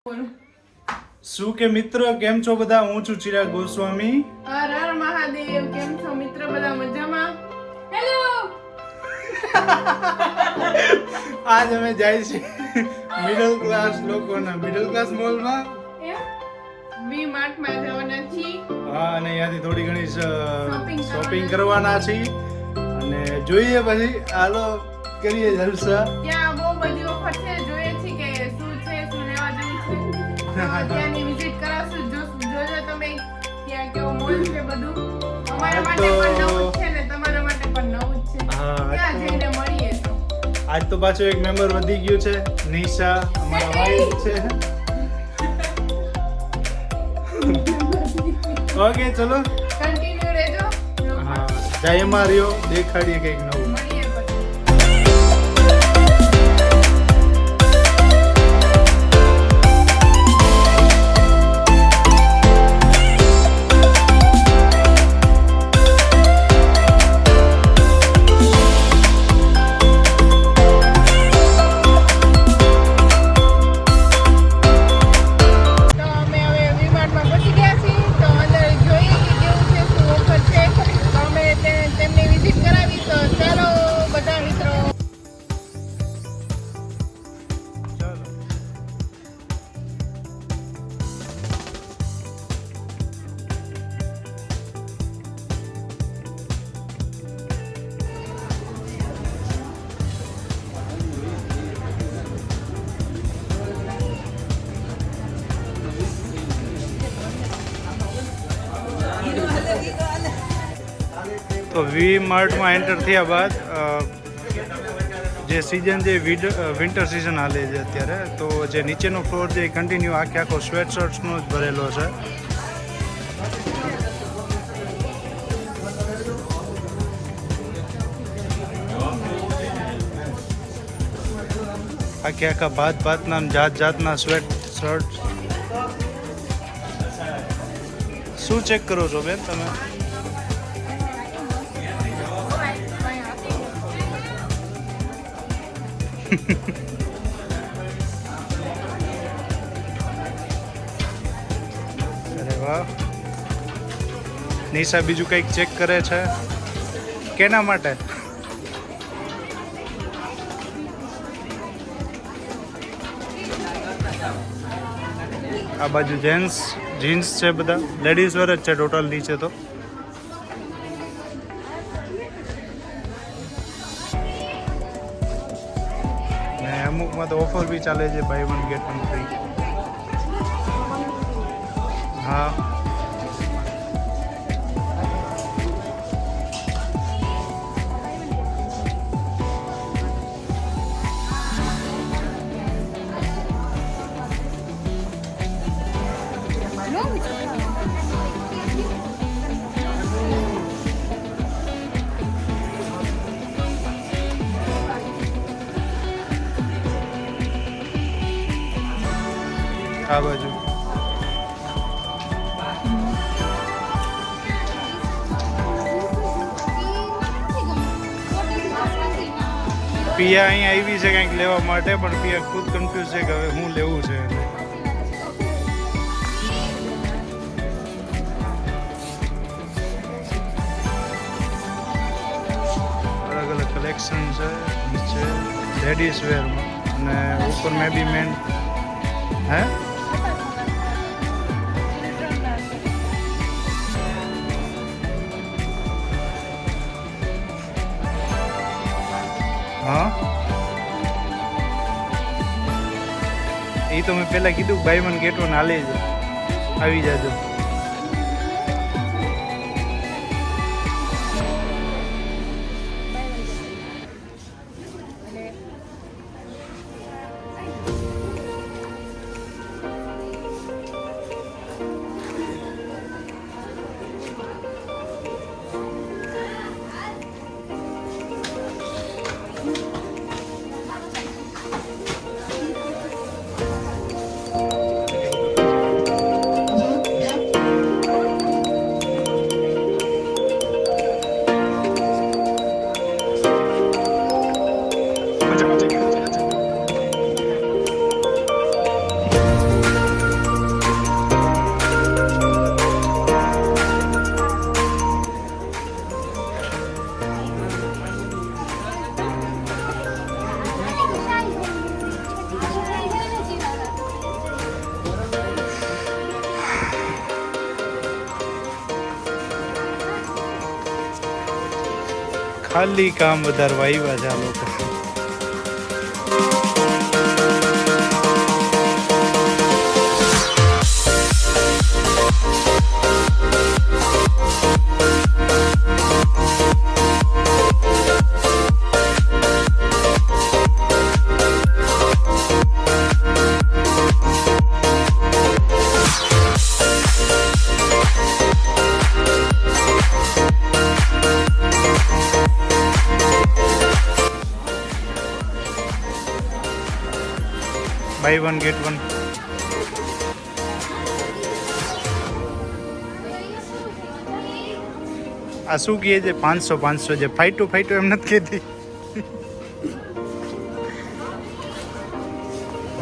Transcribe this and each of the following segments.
શું કે મિત્રો કેમ છો બધા? હું છું ચિરાગ ગોસ્વામી. હર હર મહાદેવ. કેમ છો મિત્રો? બધા મજામાં? હેલો. આજ અમે જાય છે મિડલ ક્લાસ લોકોના મિડલ ક્લાસ મોલમાં. વી માર્ટમાં જવાના છીએ. હા, અને અહીંયાથી થોડી ઘણી શોપિંગ શોપિંગ કરવાના છીએ અને જોઈએ પછી હાલો કરીએ જલસા. ત્યાં બહુ બધી ઓફર છે, જોઈએ છીએ કે શું છે, શું લેવા જેવું છે. ત્યાંની વિઝિટ કરાવશું. જોજો તમે ત્યાં કેવો મોલ છે બધું. અમારા માટે પણ નવું જ છે ને તમારા માટે પણ નવું જ છે. ત્યાં જઈને મળીએ. આજ તો પાછો એક મેમ્બર વધી ગયું છે, નિશા અમારા વાઇફ છે. ઓકે ચલો કન્ટિન્યુ રહેજો. હા, જય માર્યો દેખાડીએ કંઈક નવું. મળીએ પછી. તો અમે હવે વીમાર્ટમાં પહોંચી ગયા છીએ. તો અંદર જોઈએ કે કેવું છે, શું ઓફર છે. તો અમે તેમની વિઝિટ કરાવી. તો ચાલો બધા મિત્રો. તો વી માર્ટમાં એન્ટર થયા બાદ જે સિઝન જે વિન્ટર સિઝન હાલે છે અત્યારે, તો જે નીચેનો ફ્લોર જે કન્ટિન્યુ આખો સ્વેટ શર્ટ્સનો જ ભરેલો છે. આખા ભાતના જાતના સ્વેટ શર્ટ. શું ચેક કરો છો બેન તમે? અરે વાહ, નિશા બીજું કંઈક ચેક કરે છે. કેના માટે? આ બાજુ જીન્સ છે, બધા લેડીઝ વેર જ છે ટોટલ નીચે તો. ને અમુકમાં તો ઓફર બી ચાલે છે, buy one get one free. હા, આ બાજુ પિયા અહીંયા આવી છે કંઈક લેવા માટે, પણ પિયા ખુદ કન્ફ્યુઝ છે કે હવે હું લેવું છે. અલગ અલગ કલેક્શન છે નીચે લેડીઝ વેરમાં, અને ઉપર મે બી મેન. હે હા, એ તો મેં પહેલા કીધું બાય વન ગેટ વન હાલે છે, આવી જાજો. ખાલી કામ વધારવા આવ્યા છે આ લોકો. Buy 1 get 1. આ શું કહે છે 500 જે ફાઈટો એમ નથી કહેતી.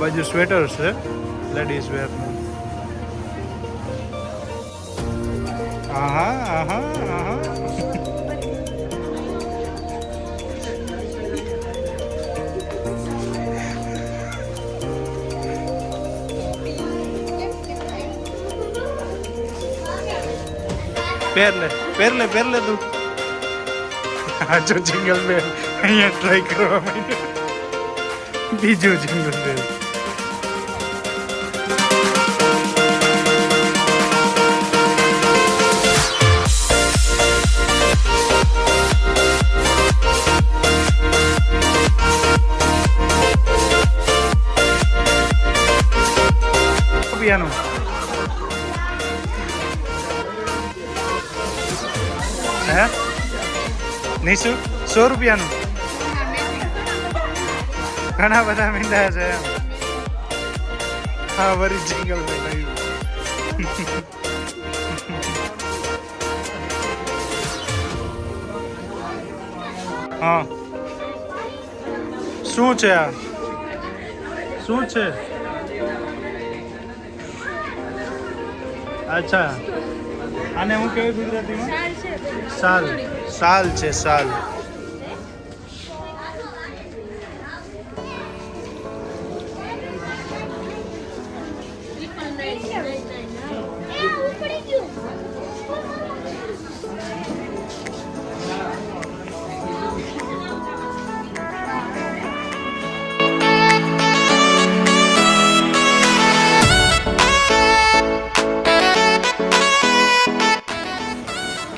બાજુ સ્વેટર છે લેડીઝ વેર. આહા. પહેર લે તું. આ જો જિંગલ બેલ અહીંયા ટ્રાય કરવા માંડ્યો. બીજું જિંગલ બેલ. પિયાનો હે નીસુ 100 રૂપિયાનું. ઘણા બધા મીંડા છે એમ. હા વરી જિંગલ બેલ આવ્યું. હા શું છે આ શું છે? અચ્છા આને હું કેવું ગુજરાતીમાં? સાલ છે સાલ.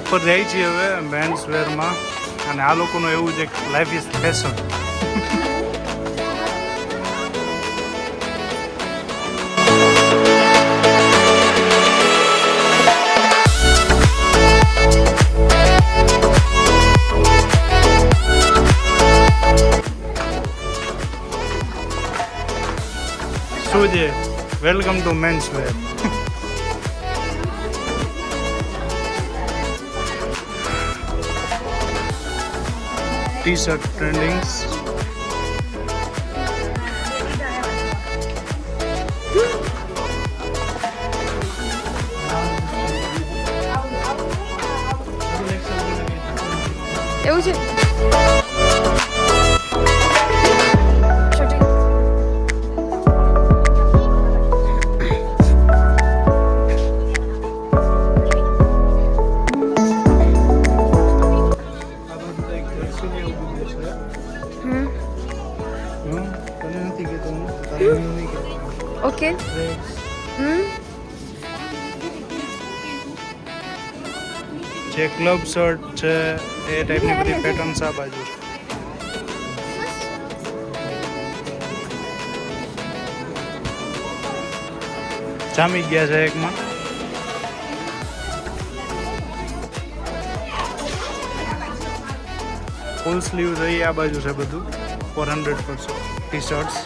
ઉપર જાય છે હવે મેન્સ વેરમાં. અને આ લોકોનું એવું છે કે લાઈફ ઇઝ ફેશન. શું છે? Welcome to men's wear. T shirt trendings. એવું છે. ઓકે. જે ક્લબ શર્ટ છે એ ટાઈપની બધી પેટર્ન્સ આ બાજુ છે. જામી ગયા છે એકમાં. ફૂલ સ્લીવ રહી આ બાજુ છે બધું 400% ટી-શર્ટ્સ.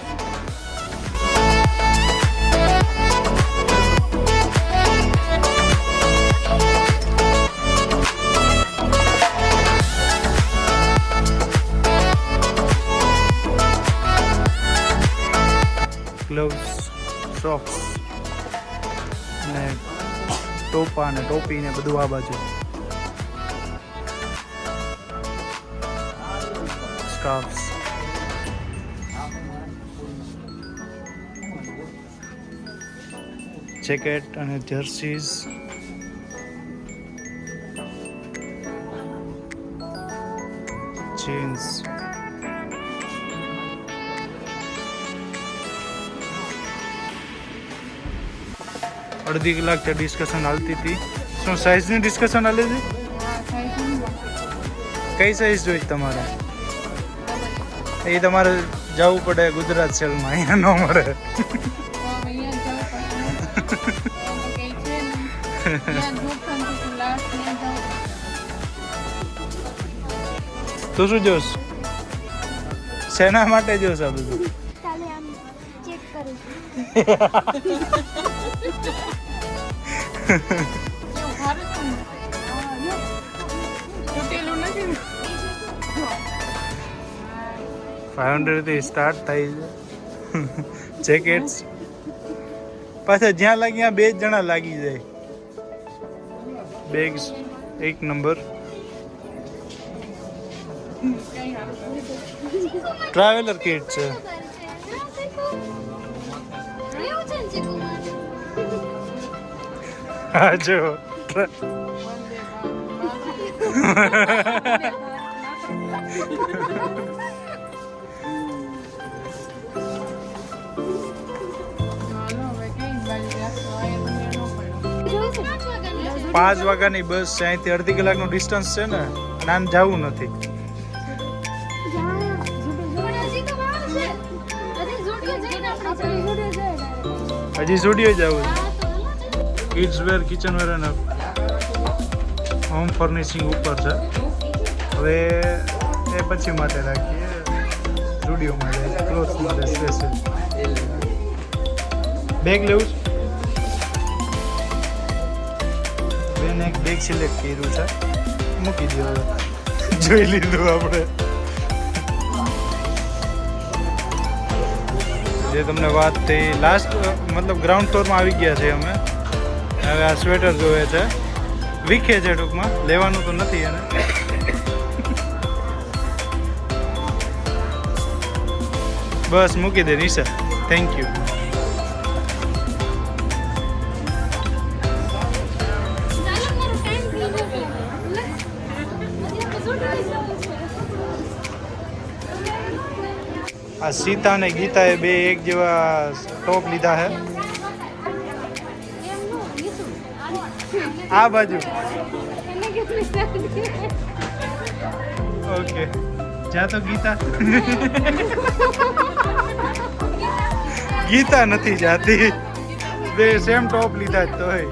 ગ્લવ્સ, સોક્સ અને ટોપા અને ટોપી ને બધું આ બાજુ. સ્કાર્ફ્સ. જેકેટ અને જર્સીઝ. જીન્સ. અડધી કલાક ત્યાં ડિસ્કશન હાલતી હતી. શું સાઈઝની ડિસ્કશન હાલે છે? કઈ સાઈઝ જોઈ તમારે? એ તમારે જવું પડે ગુજરાત સેલમાં, અહીંયા ન મળે. તું શું જોશ? શેના માટે જોશ આ બધું? કાલે આમ ચેક કરું છું. તૂટેલું નથી. 500 થી સ્ટાર્ટ થાય છે જેકેટ્સ. પાછા જ્યાં લાગી ત્યાં 2 જણા લાગી જાય. Bags 1 number. ટ્રાવેલર કિટ છે. એવું છે ને ચીકુમાં? હા જો જોયું છે? 5 વાગ્યાની બસ છે. અહીંથી અડધી કલાકનું ડિસ્ટન્સ છે ને, અને આમ જવું નથી. હજી સ્ટુડિયો જવું. કિડ્સ વેર, કિચન વેર અને હોમ ફર્નિશિંગ ઉપર છે. હવે એ પછી માટે રાખીએ. સ્ટુડિયોમાં જાય ક્લોથ માટે સ્પેશિયલ. બેગ લેવું છે? બેન એક બેગ સિલેક્ટ કર્યું છે, મૂકી દો. હવે જોઈ લીધું આપણે. જે તમને વાત થઈ લાસ્ટ, મતલબ ગ્રાઉન્ડ ફ્લોરમાં આવી ગયા છે અમે. હવે આ સ્વેટર જોવે છે, વીખે છે ટૂંકમાં. લેવાનું તો નથી એને. બસ મૂકી દે નિશા. Thank you. આ સીતા અને ગીતાએ બે એક જેવા ટોપ લીધા છે. આ બાજુ ઓકે. જા તો ગીતા. ગીતા નથી જાતી. બે સેમ ટોપ લીધા જ તોય.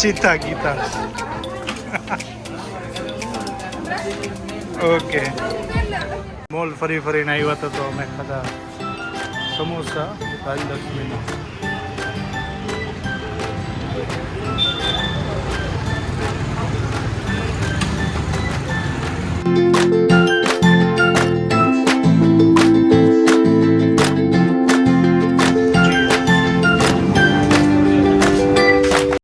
સીતા ગીતા. ઓકે. મોલ ફરી ફરીને આવ્યા હતા તો અમે ખાધા સમોસા રાજલક્ષ્મીના.